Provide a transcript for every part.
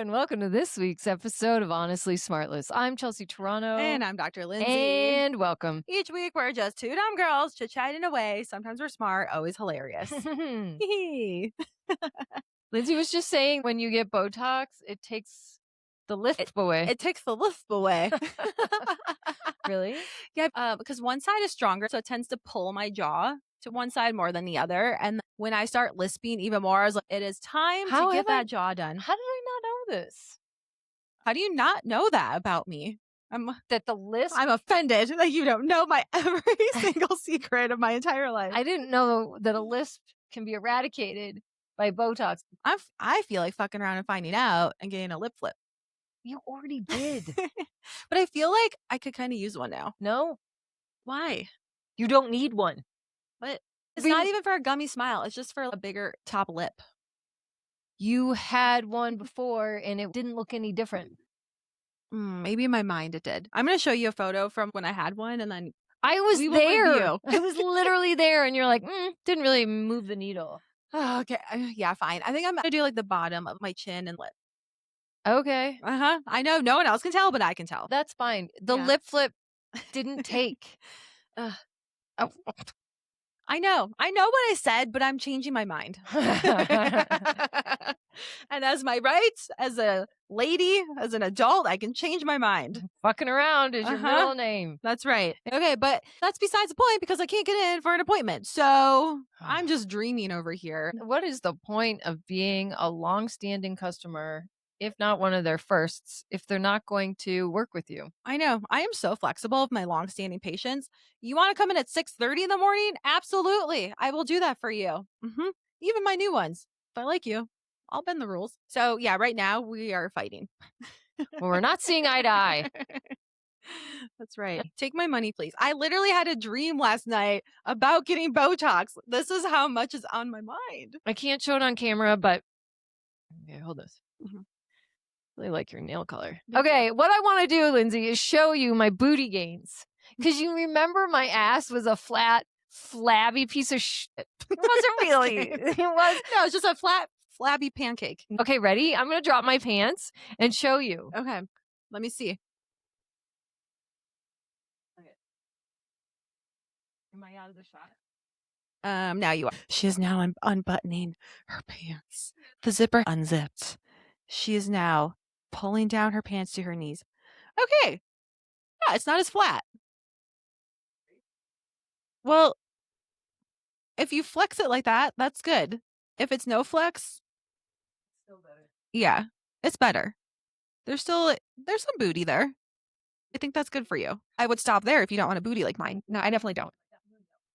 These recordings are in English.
and welcome to this week's episode of Honestly Smartless. I'm Chelsea Toronto. And I'm Dr. Lindsay. And welcome. Each week, we're just two dumb girls chit-chatting away. Sometimes we're smart, always hilarious. Lindsay was just saying when you get Botox, it takes the lisp away. It takes the lisp away. Really? Yeah, because one side is stronger, so it tends to pull my jaw to one side more than the other. And when I start lisping even more, I was like, it is time to get that jaw done. How did I not know this? How do you not know that about me? That the lisp? I'm offended that you don't know my every single secret of my entire life. I didn't know that a lisp can be eradicated by Botox. I feel like fucking around and finding out and getting a lip flip. You already did. But I feel like I could kind of use one now. No. Why? You don't need one. But it's not even for a gummy smile. It's just for a bigger top lip. You had one before and it didn't look any different. Maybe in my mind it did. I'm going to show you a photo from when I had one and then I was there. I was literally there and you're like, didn't really move the needle. Oh, okay. Yeah, fine. I think I'm going to do like the bottom of my chin and lip. Okay. I know no one else can tell, but I can tell. That's fine. The lip flip didn't take. I know what I said, but I'm changing my mind. And as my rights, as a lady, as an adult, I can change my mind. Fucking around is your middle name. That's right. Okay, but that's besides the point because I can't get in for an appointment. So I'm just dreaming over here. What is the point of being a long-standing customer, if not one of their firsts, if they're not going to work with you? I know. I am so flexible with my long-standing patients. You want to come in at 6:30 in the morning? Absolutely. I will do that for you. Even my new ones. If I like you, I'll bend the rules. So yeah, right now we are fighting. Well, we're not seeing eye to eye. That's right. Take my money, please. I literally had a dream last night about getting Botox. This is how much is on my mind. I can't show it on camera, but okay, hold this. Really like your nail color. Okay, what I want to do, Lindsay, is show you my booty gains. Because you remember my ass was a flat, flabby piece of shit. It wasn't really. It was. No, it's just a flat, flabby pancake. Okay, ready? I'm going to drop my pants and show you. Okay, let me see. Okay. Am I out of the shot? Now you are. She is now unbuttoning her pants. The zipper unzipped. She is now pulling down her pants to her knees. Okay. Yeah, it's not as flat. Well, if you flex it like that, that's good. If it's no flex, still better. Yeah, it's better. There's some booty there. I think that's good for you. I would stop there if you don't want a booty like mine. No, I definitely don't.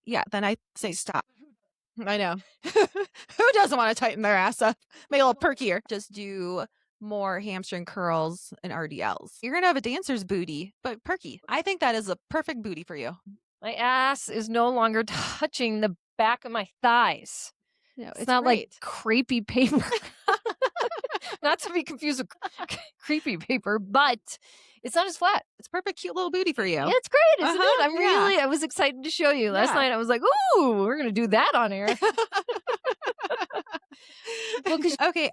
Yeah, then I say stop. I know. Who doesn't want to tighten their ass up? Make it a little perkier. Just do more hamstring curls and RDLs. You're going to have a dancer's booty, but perky. I think that is a perfect booty for you. My ass is no longer touching the back of my thighs. No, it's not great. Like crepey paper. Not to be confused with creepy paper, but it's not as flat. It's a perfect, cute little booty for you. Yeah, it's great, isn't it? I was excited to show you. Last night I was like, ooh, we're going to do that on air. Okay,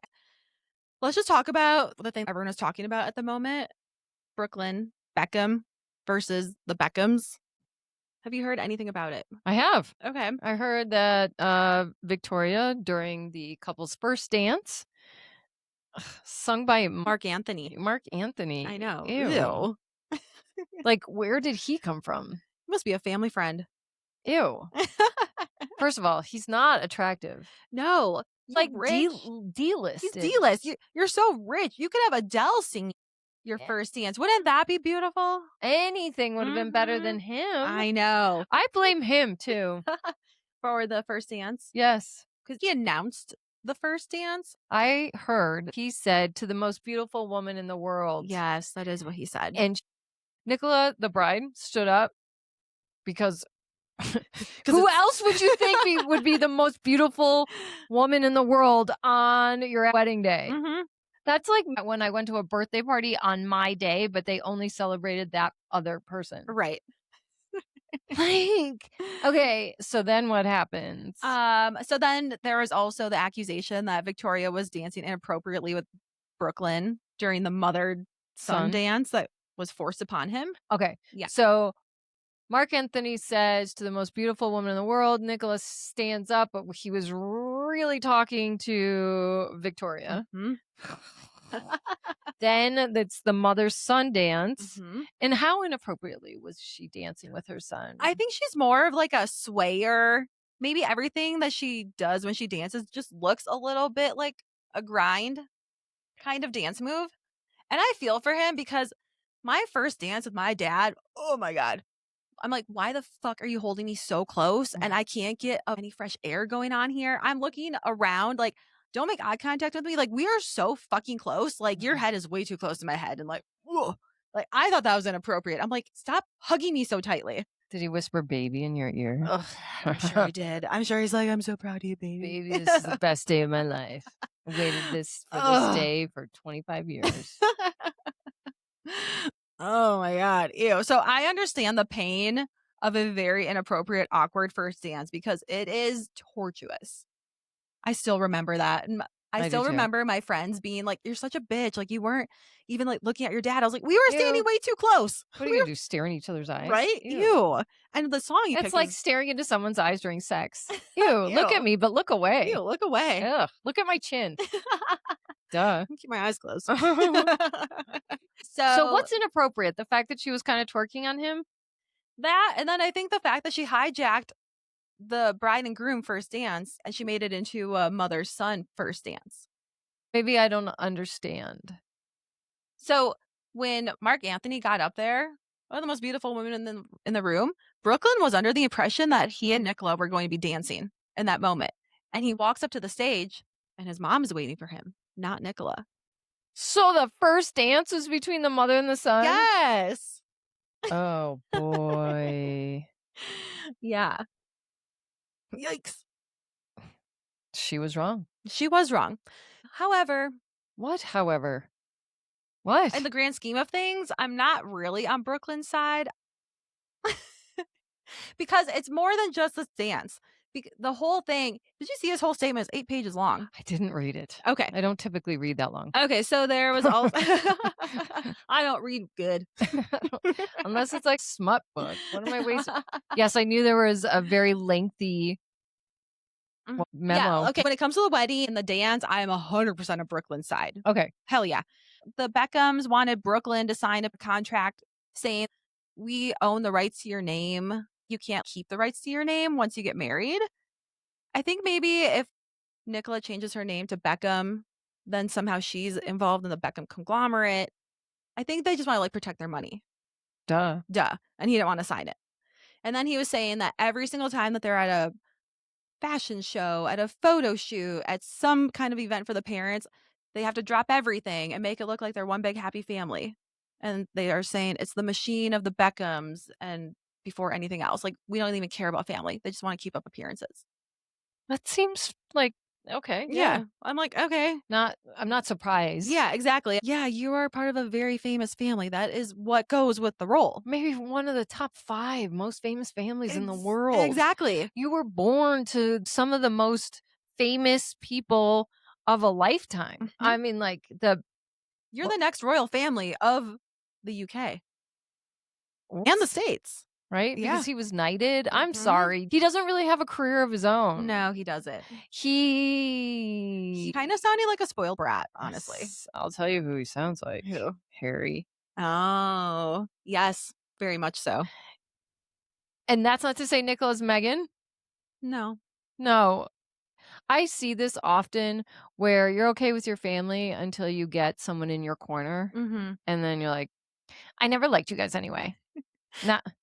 let's just talk about the thing everyone is talking about at the moment. Brooklyn Beckham versus the Beckhams. Have you heard anything about it? I have. Okay. I heard that Victoria, during the couple's first dance, sung by Mark Anthony. I know. Ew. Like, where did he come from? He must be a family friend. Ew. First of all, he's not attractive. No. Like D-list. He's D-list. You're so rich. You could have Adele sing your first dance. Wouldn't that be beautiful? Anything would have been better than him. I know. I blame him too. For the first dance? Yes. Because he announced the first dance. I heard he said to the most beautiful woman in the world. Yes, that is what he said. And Nicola, the bride, stood up because who else would you think would be the most beautiful woman in the world on your wedding day? That's like when I went to a birthday party on my day, but they only celebrated that other person. Right. Like, okay, so then what happens? So then there was also the accusation that Victoria was dancing inappropriately with Brooklyn during the mother-son dance that was forced upon him. Okay. Yeah. So Mark Anthony says to the most beautiful woman in the world, Nicholas stands up, but he was really talking to Victoria. Mhm. Then it's the mother-son dance. Mhm. And how inappropriately was she dancing with her son? I think she's more of like a swayer. Maybe everything that she does when she dances just looks a little bit like a grind kind of dance move. And I feel for him because my first dance with my dad, oh my God. I'm like, why the fuck are you holding me so close? And I can't get any fresh air going on here. I'm looking around like, don't make eye contact with me. Like, we are so fucking close. Like, your head is way too close to my head. And like, ugh. Like, I thought that was inappropriate. I'm like, stop hugging me so tightly. Did he whisper baby in your ear? Ugh, I'm sure he did. I'm sure he's like, I'm so proud of you, baby. Baby, this is the best day of my life. I waited for this day for 25 years. Oh my God. Ew. So I understand the pain of a very inappropriate, awkward first dance because it is tortuous. I still remember that. And I do still too. remember my friends being like, you're such a bitch. Like, you weren't even like looking at your dad. I was like, we were standing Ew. way too close. What are you gonna do? Stare in each other's eyes? Right? Ew. And the song you It's picked like was, staring into someone's eyes during sex. Ew, look at Ew. me, but look away. ew, look away. Ugh, look at my chin. Duh. Keep my eyes closed. So what's inappropriate? The fact that she was kind of twerking on him? that? And then I think the fact that she hijacked the bride and groom first dance and she made it into a mother-son first dance. Maybe I don't understand. So when Mark Anthony got up there, one of the most beautiful women in the room, Brooklyn was under the impression that he and Nicola were going to be dancing in that moment. And he walks up to the stage and his mom is waiting for him, not Nicola. So the first dance was between the mother and the son? Yes. Oh boy. Yeah. Yikes. She was wrong. She was wrong. However, What, however? What? in the grand scheme of things, I'm not really on Brooklyn's side because it's more than just this dance. The whole thing, did you see his whole statement? Is 8 pages long. I didn't read it. Okay. I don't typically read that long. Okay, so there was also I don't read good. Unless it's like smut book. What am I wasting? Yes, I knew there was a very lengthy memo. Yeah, okay. When it comes to the wedding and the dance, I am 100% on Brooklyn's side. Okay. Hell yeah. The Beckhams wanted Brooklyn to sign a contract saying, we own the rights to your name. You can't keep the rights to your name once you get married. I think maybe if Nicola changes her name to Beckham, then somehow she's involved in the Beckham conglomerate. I think they just want to like protect their money. Duh. And he didn't want to sign it. And then he was saying that every single time that they're at a fashion show, at a photo shoot, at some kind of event for the parents, they have to drop everything and make it look like they're one big happy family. And they are saying it's the machine of the Beckhams and before anything else. Like, we don't even care about family. They just want to keep up appearances. That seems like okay. Yeah. I'm like, okay. I'm not surprised. Yeah, exactly. Yeah, you are part of a very famous family. That is what goes with the role. Maybe one of the top 5 most famous families in the world. Exactly. You were born to some of the most famous people of a lifetime. Mhm. I mean, like you're the next royal family of the UK and the States. Right? Yeah. Because he was knighted. I'm sorry. He doesn't really have a career of his own. No, he doesn't. He kind of sounded like a spoiled brat, honestly. I'll tell you who he sounds like. Who? Harry. Oh, yes, very much so. And that's not to say Nicola's Meghan. No. No. I see this often where you're okay with your family until you get someone in your corner. Mm-hmm. And then you're like, I never liked you guys anyway.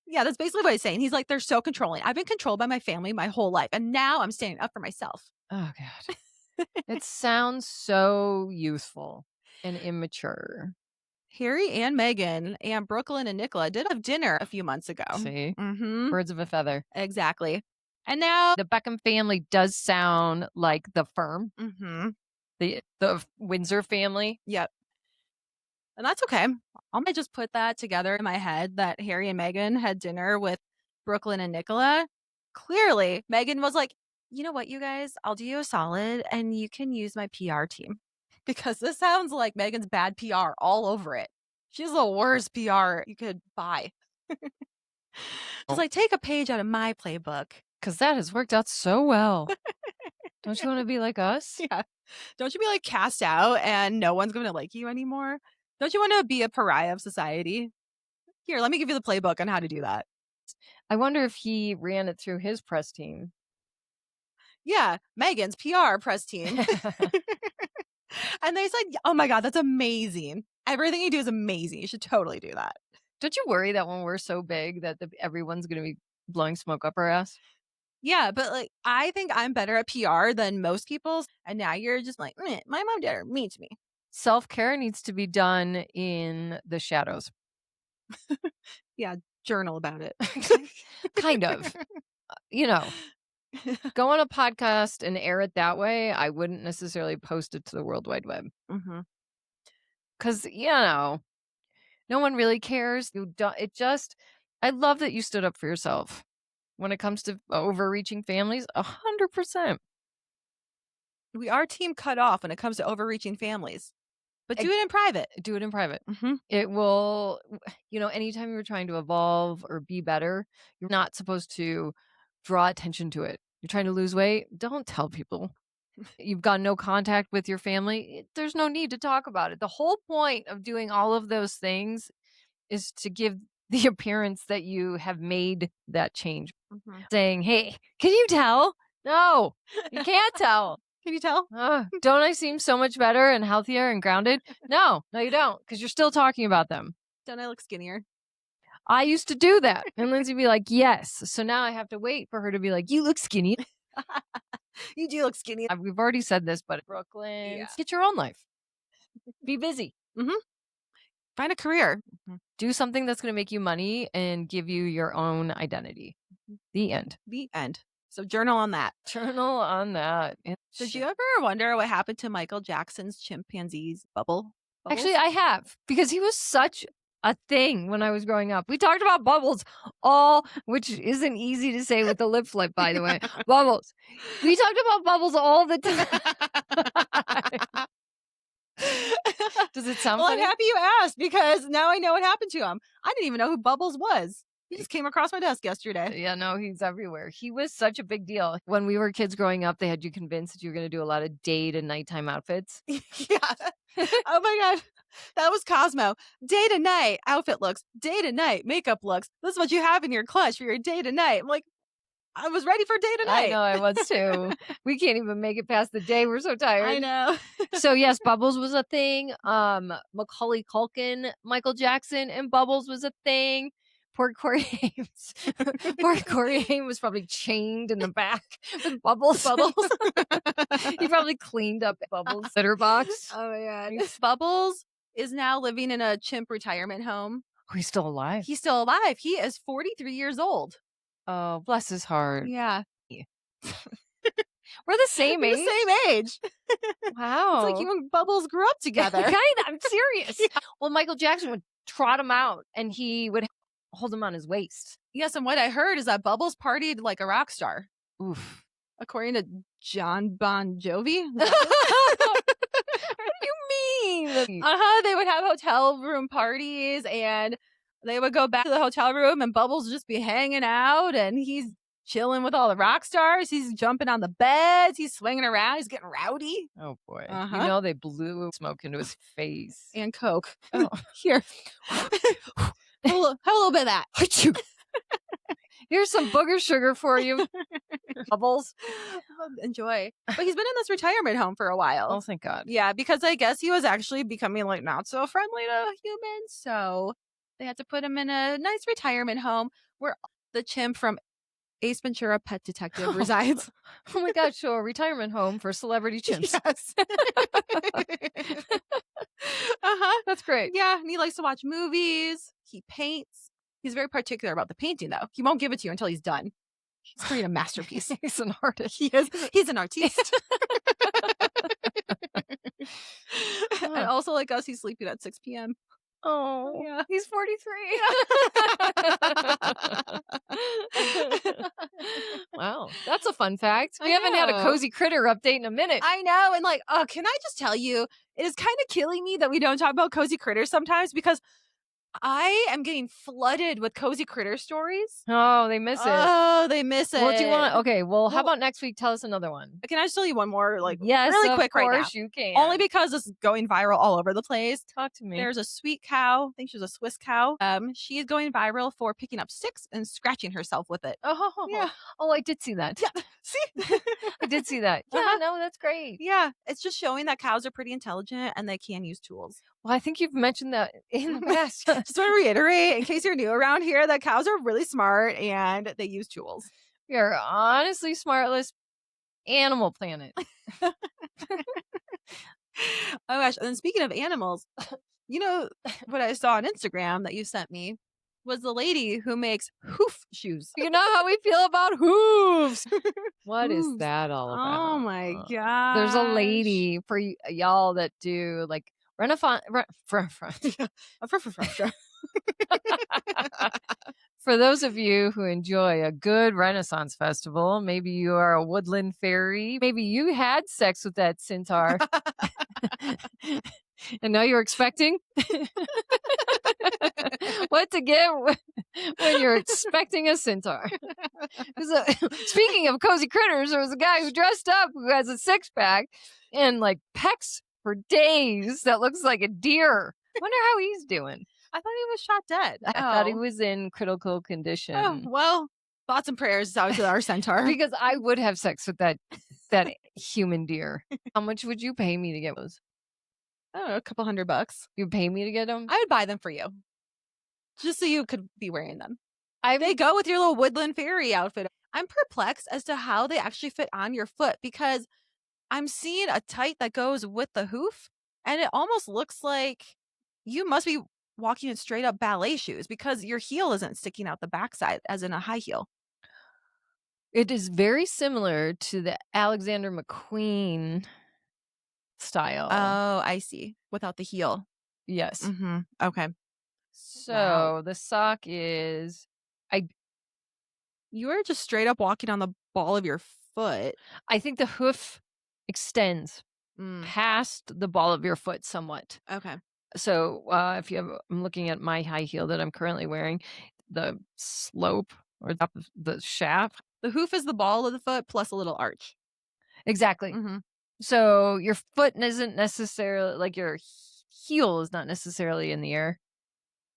Yeah, that's basically what he's saying. He's like, they're so controlling. I've been controlled by my family my whole life. And now I'm standing up for myself. Oh, God. It sounds so youthful and immature. Harry and Meghan and Brooklyn and Nicola did have dinner a few months ago. See? Mm-hmm. Birds of a feather. Exactly. And now the Beckham family does sound like the firm. Mm-hmm. The Windsor family. Yep. And that's okay. I might just put that together in my head that Harry and Meghan had dinner with Brooklyn and Nicola. Clearly, Meghan was like, you know what, you guys, I'll do you a solid and you can use my PR team. because this sounds like Megan's bad PR all over it. She's the worst PR you could buy. Just like, take a page out of my playbook. Because that has worked out so well. Don't you want to be like us? Yeah. Don't you be like cast out and no one's going to like you anymore? Don't you want to be a pariah of society? Here, let me give you the playbook on how to do that. I wonder if he ran it through his press team. Yeah, Megan's PR press team. And they said, oh my God, that's amazing. Everything you do is amazing. You should totally do that. Don't you worry that when we're so big that everyone's going to be blowing smoke up our ass? Yeah, but like, I think I'm better at PR than most people. And now you're just like, my mom did are mean to me. Self-care needs to be done in the shadows. Yeah, journal about it. Kind of. You know, go on a podcast and air it that way. I wouldn't necessarily post it to the World Wide Web. Because, you know, no one really cares. I love that you stood up for yourself. When it comes to overreaching families, 100%. We are team cut off when it comes to overreaching families. But do it in private. Do it in private. It will, anytime you're trying to evolve or be better, you're not supposed to draw attention to it. You're trying to lose weight, don't tell people. You've got no contact with your family, there's no need to talk about it. The whole point of doing all of those things is to give the appearance that you have made that change. Saying, hey, can you tell? No, you can't tell. Can you tell? Don't I seem so much better and healthier and grounded? No, you don't, because you're still talking about them. Don't I look skinnier? I used to do that. And Lindsay would be like, yes. So now I have to wait for her to be like, you look skinny. You do look skinny. We've already said this, but Brooklyn, get your own life. Be busy. Find a career. Do something that's going to make you money and give you your own identity. The end. The end. So journal on that. Journal on that. Did you ever wonder what happened to Michael Jackson's chimpanzee's bubbles? Actually, I have, because he was such a thing when I was growing up. We talked about Bubbles which isn't easy to say with the lip flip, by the way. Bubbles. We talked about Bubbles all the time. Does it sound funny? I'm happy you asked, because now I know what happened to him. I didn't even know who Bubbles was. He just came across my desk yesterday. Yeah, no, he's everywhere. He was such a big deal. When we were kids growing up, they had you convinced that you were going to do a lot of day to nighttime outfits. Yeah. Oh my God. That was Cosmo. Day to night outfit looks, day to night makeup looks. This is what you have in your clutch for your day to night. I'm like, I was ready for day to night. I know, I was too. We can't even make it past the day. We're so tired. I know. So yes, Bubbles was a thing. Macaulay Culkin, Michael Jackson, and Bubbles was a thing. Poor Corey Haim. Poor Corey Haim was probably chained in the back with Bubbles. He probably cleaned up Bubbles' litter box. Oh my God. Bubbles is now living in a chimp retirement home. Oh, he's still alive. He's still alive. He is 43 years old. Oh, bless his heart. Yeah. We're the same age. The same age. Wow. It's like you and Bubbles grew up together. Kind of. I'm serious. Yeah. Well, Michael Jackson would trot him out and he would hold him on his waist. Yes, and what I heard is that Bubbles partied like a rock star. Oof. According to John Bon Jovi. What do you mean? They would have hotel room parties and they would go back to the hotel room and Bubbles would just be hanging out and he's chilling with all the rock stars. He's jumping on the beds. He's swinging around. He's getting rowdy. Oh, boy. You know they blew smoke into his face. And Coke. Oh, here. Have a little bit of that. Here's some booger sugar for you. Bubbles. Enjoy. But he's been in this retirement home for a while. Oh, thank God. Yeah, because I guess he was actually becoming like not so friendly to humans. So they had to put him in a nice retirement home where the chimp from Ace Ventura Pet Detective resides. Oh my God, sure. Retirement home for celebrity chimps. Yes. That's great. Yeah, and he likes to watch movies. He paints. He's very particular about the painting, though. He won't give it to you until he's done. He's creating a masterpiece. He's an artist. He is. He's an artiste. And also, like us, he's sleeping at 6 p.m. Oh, Yeah. he's 43. Wow, that's a fun fact. We haven't had a know. cozy critter update in a minute. I know. And like, can I just tell you, it is kind of killing me that we don't talk about cozy critters sometimes because I am getting flooded with cozy critter stories. Oh, they miss it. Oh, they miss it. What do you want? Okay, well, how Well- about next week? Tell us another one. Can I just tell you one more, like, Yes, really of quick right now? course you can. Only because it's going viral all over the place. Talk to me. There's a sweet cow. I think she was a Swiss cow. She is going viral for picking up sticks and scratching herself with it. Oh, Yeah. oh, I did see that. Yeah. See? I did see that. Yeah, Uh-huh. no, that's great. Yeah. It's just showing that cows are pretty intelligent and they can use tools. Well, I think you've mentioned that in the past. Just want to reiterate, in case you're new around here, that cows are really smart and they use tools. We are honestly smartless animal planet. Oh gosh. And then speaking of animals, you know what I saw on Instagram that you sent me was the lady who makes hoof shoes. You know how we feel about hooves. What is Hooves. that all about? Oh my god. There's a lady for y'all that do like Renaissance. For those of you who enjoy a good Renaissance festival, maybe you are a woodland fairy. Maybe you had sex with that centaur. And now you're expecting what to get when you're expecting a centaur. Speaking of cozy critters, there was a guy who dressed up who has a six-pack and like pecks for days that looks like a deer. Wonder how he's doing. I thought he was shot dead. I thought he was in critical condition. Oh, well, thoughts and prayers out to our centaur. Because I would have sex with that human deer. How much would you pay me to get those? I don't know, a couple $100. You'd pay me to get them? I would buy them for you. Just so you could be wearing them. They They go with your little woodland fairy outfit. I'm perplexed as to how they actually fit on your foot because I'm seeing a tight that goes with the hoof, and it almost looks like you must be walking in straight up ballet shoes because your heel isn't sticking out the backside as in a high heel. It is very similar to the Alexander McQueen style. Oh, I see. Without the heel. Yes. Mm-hmm. Okay. So the sock is You are just straight up walking on the ball of your foot. I think the hoof extends Mm, past the ball of your foot somewhat. okay. So if you have, I'm looking at my high heel that I'm currently wearing, the slope or top of the shaft. The hoof is the ball of the foot plus a little arch. Exactly. Mm-hmm. So your foot isn't necessarily like your heel is not necessarily in the air.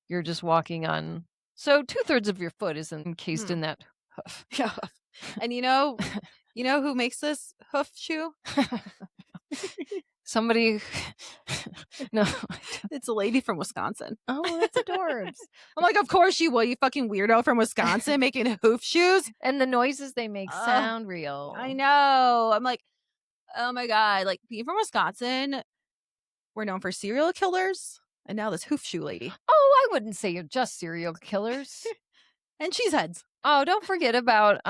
You're just walking on. So 2/3 of your foot is encased in that hoof. Yeah. And you know who makes this hoof shoe? Somebody. No. It's a lady from Wisconsin. Oh, that's adorbs. I'm like, of course you will, you fucking weirdo from Wisconsin making hoof shoes. And the noises they make sound real. I know. I'm like, oh my God. Like, being from Wisconsin, we're known for serial killers. And now this hoof shoe lady. Oh, I wouldn't say you're just serial killers. And cheeseheads. Oh, don't forget about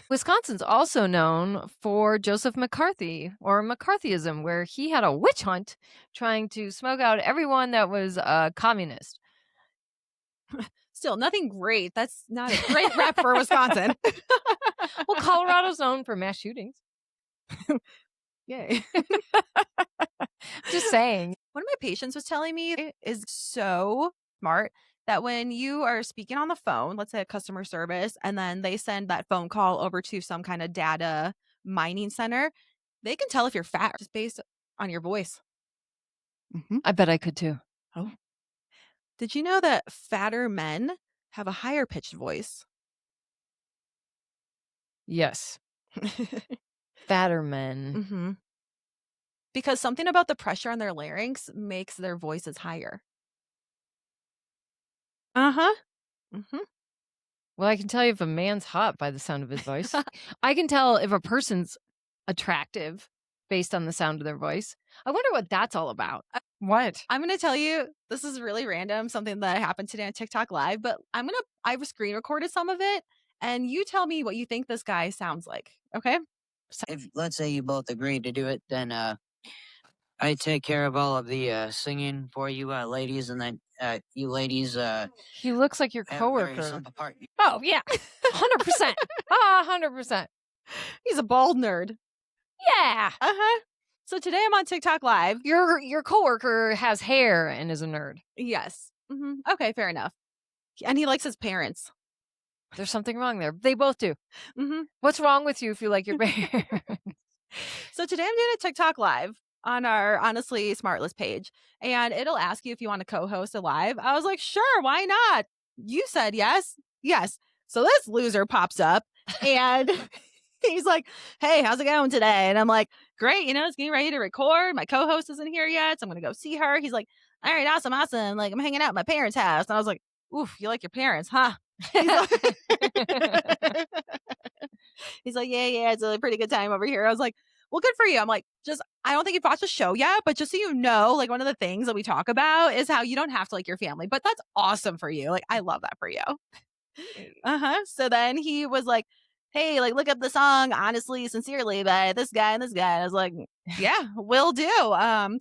Wisconsin's also known for Joseph McCarthy or McCarthyism, where he had a witch hunt trying to smoke out everyone that was a communist. Still, nothing great. That's not a great rep for Wisconsin. Well, Colorado's known for mass shootings. Yay. Just saying. One of my patients was telling me is so smart that when you are speaking on the phone, let's say a customer service, and then they send that phone call over to some kind of data mining center, they can tell if you're fat just based on your voice. Mm-hmm. I bet I could too. Oh. Did you know that fatter men have a higher pitched voice? Yes. Fatter men. Mm-hmm. Because something about the pressure on their larynx makes their voices higher. Uh-huh. Mm-hmm. Well, I can tell you if a man's hot by the sound of his voice. I can tell if a person's attractive based on the sound of their voice. I wonder what that's all about. What? I'm going to tell you, this is really random, something that happened today on TikTok Live, but I've screen recorded some of it, and you tell me what you think this guy sounds like, okay? If, let's say, you both agree to do it, then I take care of all of the singing for you ladies, and then you ladies He looks like your have a very coworker. simple part. Oh yeah, 100%. 100%. He's a bald nerd. Yeah. So today I'm on TikTok Live. Your coworker has hair and is a nerd. Yes. Okay, fair enough. And he likes his parents. There's something wrong there. They both do. What's wrong with you if you like your parents? So today I'm doing a TikTok Live on our Honestly Smartless page, and it'll ask you if you want to co-host a live. I was like, sure, why not? You said yes. Yes. So this loser pops up and he's like, hey, how's it going today? And I'm like, great, it's getting ready to record. My co-host isn't here yet, so I'm going to go see her. He's like, all right, awesome. Like, I'm hanging out at my parents' house. And I was like, oof, you like your parents, huh? He's like, yeah, it's a pretty good time over here. I was like, well, good for you. I'm like, I don't think you've watched the show yet, but just so you know, like one of the things that we talk about is how you don't have to like your family, but that's awesome for you. Like, I love that for you. So then he was like, hey, like look up the song Honestly, Sincerely by this guy and this guy. And I was like, yeah, will do.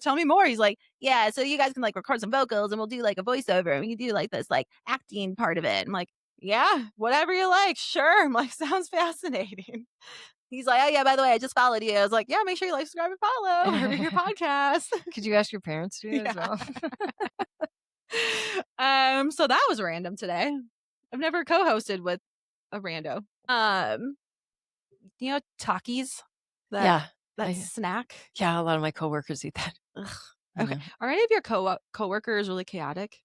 Tell me more. He's like, yeah, so you guys can like record some vocals and we'll do like a voiceover and we can do like this like acting part of it. I'm like, yeah, whatever you like. Sure. I'm like, sounds fascinating. He's like, oh yeah, by the way, I just followed you. I was like, yeah, make sure you like, subscribe, and follow wherever your podcast. Could you ask your parents to do that as well? So that was random today. I've never co-hosted with a rando. Takis? That snack? Yeah, a lot of my coworkers eat that. Ugh. Okay. Are any of your coworkers really chaotic?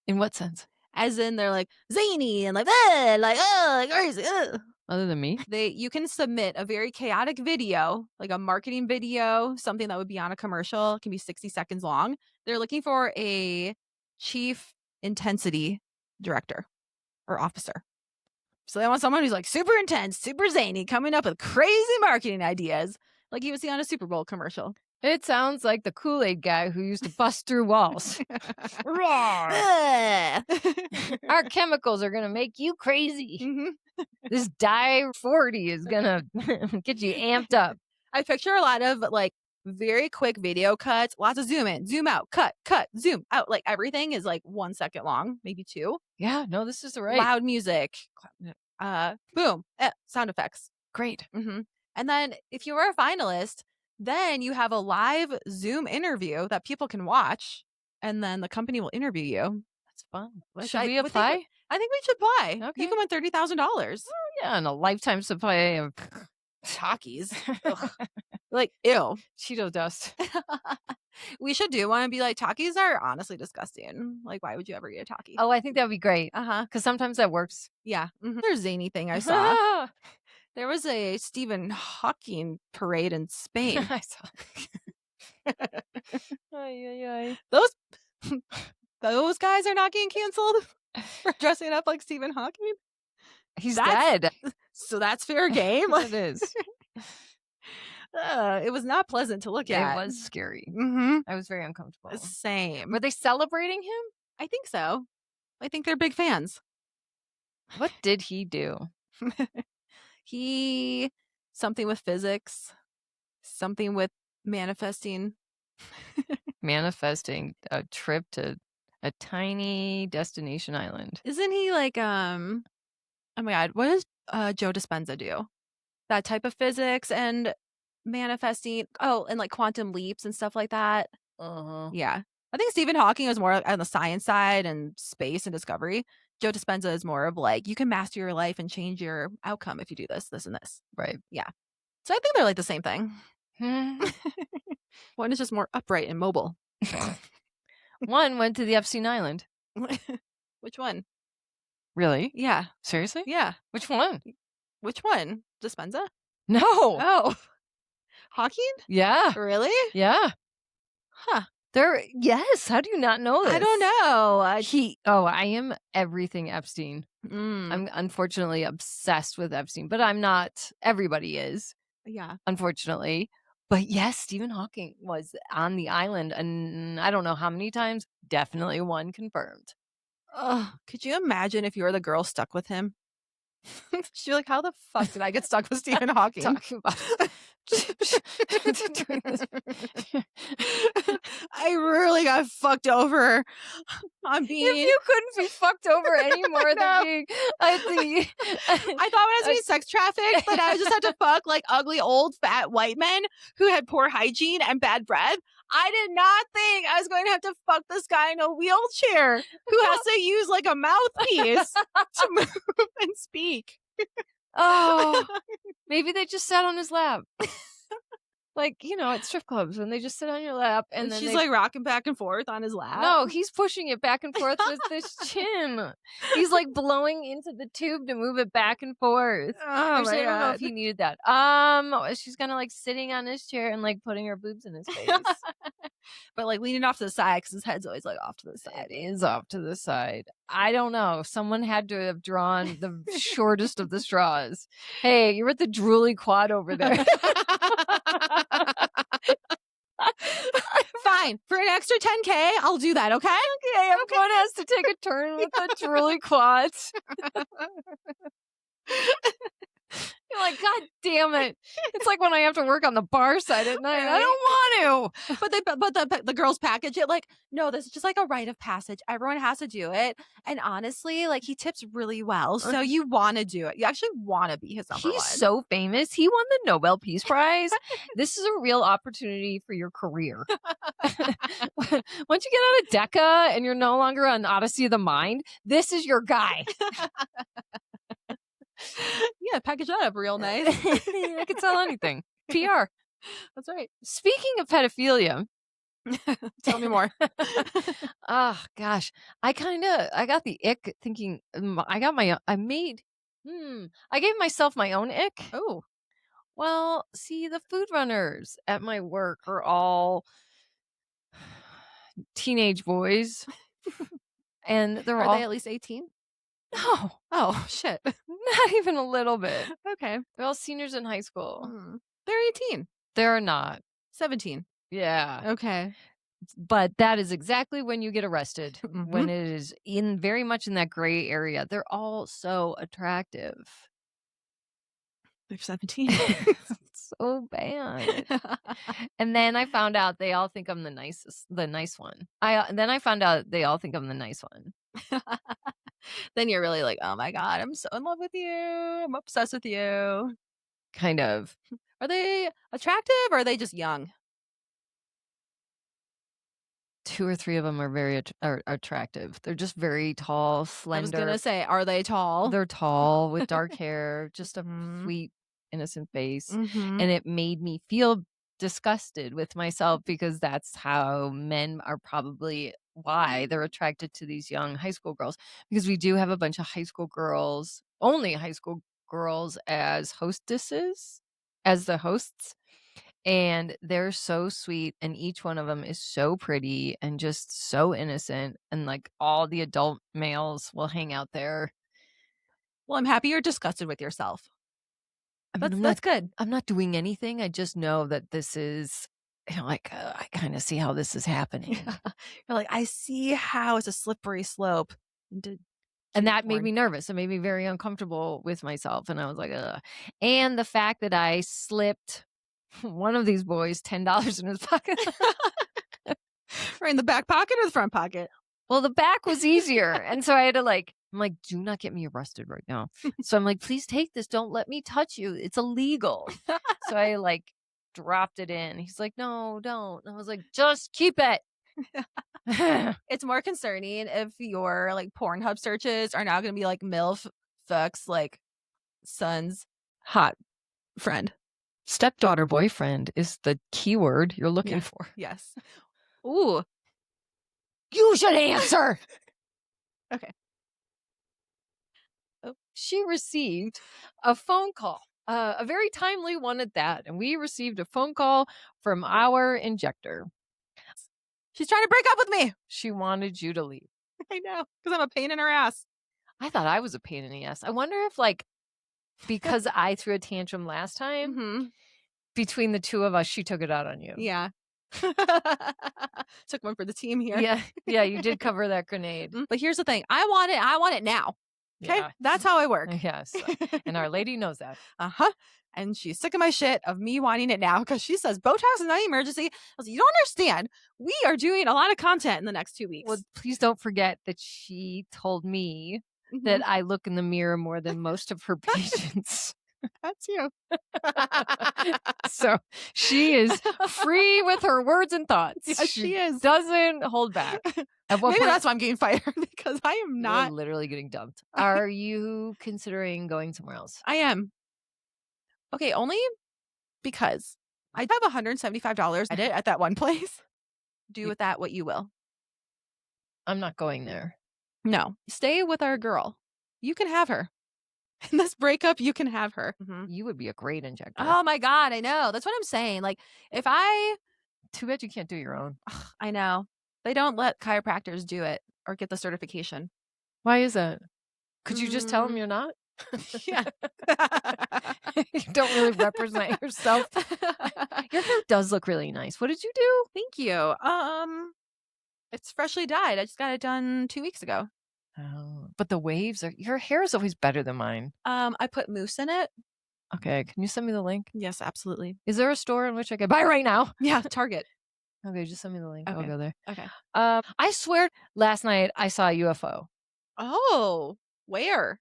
In what sense? As in they're like zany and like crazy. Other than me? You can submit a very chaotic video, like a marketing video, something that would be on a commercial. It can be 60 seconds long. They're looking for a chief intensity director or officer. So they want someone who's like super intense, super zany, coming up with crazy marketing ideas, like you would see on a Super Bowl commercial. It sounds like the Kool-Aid guy who used to bust through walls. Our chemicals are going to make you crazy. This dye 40 is going to get you amped up. I picture a lot of like very quick video cuts, lots of zoom in, zoom out, cut, zoom out. Like everything is like 1 second long, maybe 2. Yeah, no, this is right. Loud music. Boom. Sound effects. Great. And then if you were a finalist, then you have a live Zoom interview that people can watch, and then the company will interview you. That's fun. Should we apply? I think we should apply. Okay. You can win $30,000. Oh, yeah, and a lifetime supply of Takis. Like, ew. Cheeto dust. We should do one and be like, Takis are honestly disgusting. Like, why would you ever eat a Taki? Oh, I think that would be great. Because sometimes that works. Yeah. There's a zany thing I saw. There was a Stephen Hawking parade in Spain. I saw. Those guys are not getting canceled for dressing up like Stephen Hawking. He's dead. So that's fair game. It is. It was not pleasant to look at. It was scary. I was very uncomfortable. Same. Were they celebrating him? I think so. I think they're big fans. What did he do? Something with physics, something with manifesting. Manifesting a trip to a tiny destination island. Isn't he like, oh my God, what does Joe Dispenza do? That type of physics and manifesting. Oh, and like quantum leaps and stuff like that. Yeah. I think Stephen Hawking was more on the science side and space and discovery. Joe Dispenza is more of like, you can master your life and change your outcome if you do this, this, and this. Right. Yeah. So I think they're like the same thing. One is just more upright and mobile. One went to the Epstein Island. Which one? Really? Yeah. Seriously? Yeah. Which one? Which one? Dispenza? No. Oh. Hawking? Yeah. Really? Yeah. Huh. Yes. How do you not know this? I don't know. I am everything Epstein. I'm unfortunately obsessed with Epstein, but I'm not. Everybody is. Yeah. Unfortunately. But yes, Stephen Hawking was on the island, and I don't know how many times. Definitely one confirmed. Could you imagine if you were the girl stuck with him? She's like, how the fuck did I get stuck with Stephen Hawking? Talking about doing this. I really got fucked over on being. If you couldn't be fucked over anymore than being, I think. I thought when I was being sex trafficked that I just had to fuck like ugly old fat white men who had poor hygiene and bad breath. I did not think I was going to have to fuck this guy in a wheelchair who has to use like a mouthpiece to move and speak. Oh, maybe they just sat on his lap. Like, at strip clubs when they just sit on your lap and then she's like rocking back and forth on his lap. No, he's pushing it back and forth with his chin. He's like blowing into the tube to move it back and forth. Oh my I don't know God. if he needed that. She's kind of like sitting on his chair and like putting her boobs in his face. But like leaning off to the side because his head's always like off to the side. It is off to the side. I don't know. Someone had to have drawn the shortest of the straws. Hey, you're at the drooly quad over there. Fine. For an extra 10K, I'll do that, okay? Okay, everyone has to take a turn with the drooly quads. You're like, God damn it. It's like when I have to work on the bar side at night. I don't want to. But the girls package it like, no, this is just like a rite of passage. Everyone has to do it. And honestly, like he tips really well. So you want to do it. You actually want to be his number one. He's so famous. He won the Nobel Peace Prize. This is a real opportunity for your career. Once you get out of DECA and you're no longer on Odyssey of the Mind, this is your guy. Yeah, package that up real nice. I could sell anything. PR. That's right. Speaking of pedophilia. Tell me more. Oh gosh. I got the ick thinking I gave myself my own ick. Oh. Well, see, the food runners at my work are all teenage boys. And they're Are all they at least 18? No. Oh, shit. Not even a little bit. Okay. They're all seniors in high school. They're 18. They're not. 17. Yeah. Okay. But that is exactly when you get arrested. Mhm. When it is very much in that gray area. They're all so attractive. They're 17. So bad. And then I found out they all think I'm the nice one. Then I found out they all think I'm the nice one. Then you're really like, oh my God, I'm so in love with you. I'm obsessed with you. Kind of. Are they attractive or are they just young? 2 or 3 of them are very attractive. They're just very tall, slender. I was going to say, are they tall? They're tall with dark hair, just a sweet, innocent face. Mm-hmm. And it made me feel disgusted with myself because that's how men are probably why they're attracted to these young high school girls. Because we do have a bunch of high school girls, only high school girls as hostesses, as the hosts. And they're so sweet. And each one of them is so pretty and just so innocent. And like all the adult males will hang out there. Well, I'm happy you're disgusted with yourself. That's good. I'm not doing anything. I just know that this is, I kind of see how this is happening. Yeah. You're like, I see how it's a slippery slope. And that made me nervous. It made me very uncomfortable with myself. And I was like, ugh. And the fact that I slipped one of these boys $10 in his pocket. Right in the back pocket or the front pocket? Well, the back was easier. And so I had to I'm like, do not get me arrested right now. So I'm like, please take this. Don't let me touch you. It's illegal. So I dropped it in. He's like, no, don't. And I was like, just keep it. It's more concerning if your Pornhub searches are now going to be MILF fucks son's hot friend. Stepdaughter boyfriend is the keyword you're looking for. Yes. Ooh. You should answer. Okay. Oh, she received a phone call, a very timely one at that. And we received a phone call from our injector. She's trying to break up with me. She wanted you to leave. I know, because I'm a pain in her ass. I thought I was a pain in the ass. I wonder if because I threw a tantrum last time, between the two of us, she took it out on you. Yeah. Took one for the team here. Yeah. Yeah, you did cover that grenade. But here's the thing. I want it now. Okay, Yeah. that's how I work. Yes. And our lady knows that. And she's sick of my shit of me wanting it now because she says Botox is not an emergency. I was like, you don't understand. We are doing a lot of content in the next 2 weeks. Well, please don't forget that she told me that I look in the mirror more than most of her patients. That's you. So she is free with her words and thoughts. Yes, she is. Doesn't hold back. At what Maybe point, that's why I'm getting fired because I am you're not. literally getting dumped. Are you considering going somewhere else? I am. Okay, only because I have $175 edit at that one place. Do with that what you will. I'm not going there. No, stay with our girl. You can have her. In this breakup, you can have her. You would be a great injector. Oh my God, I know. That's what I'm saying. Like, if Too bad you can't do your own. I know. They don't let chiropractors do it or get the certification. Why is that? Could you just tell them you're not? Yeah. You don't really represent yourself. Your hair does look really nice. What did you do? Thank you. It's freshly dyed. I just got it done 2 weeks ago. Oh, but the waves are, your hair is always better than mine. I put mousse in it. Okay, can you send me the link? Yes, absolutely. Is there a store in which I can buy right now? Yeah, Target. Okay, just send me the link. I'll Okay. go there. Okay. I swear last night I saw a UFO Oh, where?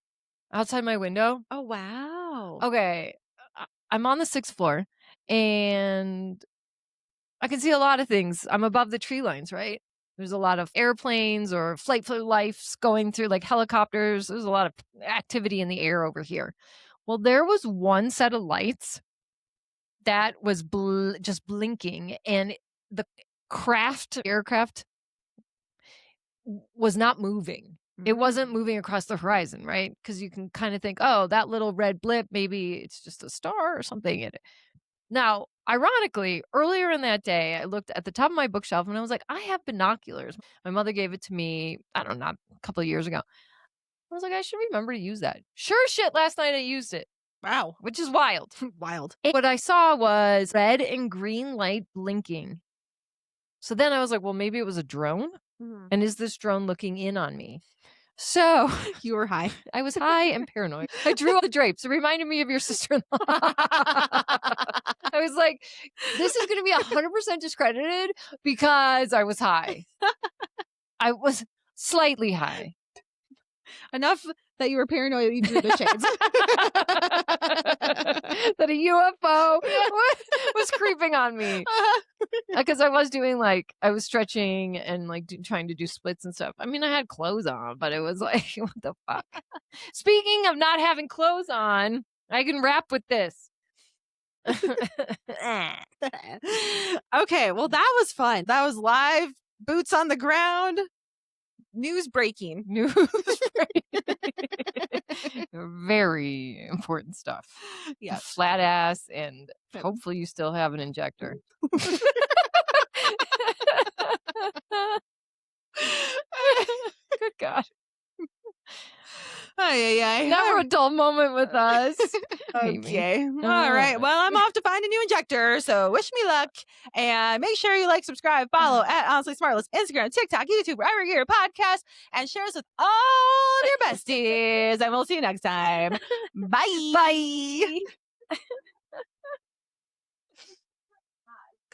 outside my window. Oh, wow. Okay, I'm on the 6th floor and I can see a lot of things. I'm above the tree lines, right? There's a lot of airplanes or flight for lights going through, like helicopters. There's a lot of activity in the air over here. Well, there was one set of lights that was just blinking, and the aircraft was not moving. It wasn't moving across the horizon, right? Because you can kind of think, oh, that little red blip, maybe it's just a star or something. Now, ironically, earlier in that day, I looked at the top of my bookshelf and I was like, I have binoculars. My mother gave it to me, I don't know, a couple of years ago. I was like, I should remember to use that. Sure shit, last night I used it. Wow. Which is wild. Wild. And what I saw was red and green light blinking. So then I was like, well, maybe it was a drone. And is this drone looking in on me? So You were high. I was high and paranoid. I drew all the drapes. It reminded me of your sister-in-law. I was like, this is going to be 100% discredited because I was high. I was slightly high. Enough that you were paranoid you drew the shades. That a UFO was creeping on me. Because I was doing I was stretching and trying to do splits and stuff. I mean, I had clothes on, but it was like, what the fuck? Speaking of not having clothes on, I can rap with this. Okay, well, that was fun. That was live, boots on the ground, news breaking. Very important stuff. Yeah. Flat ass, and hopefully you still have an injector. Good God. Never a dull moment with us. Okay. All right. Well, I'm off to find a new injector. So wish me luck. And make sure you like, subscribe, follow at Honestly Smartless, Instagram, TikTok, YouTube, wherever you hear podcast, and share us with all your besties. And we'll see you next time. Bye. Bye.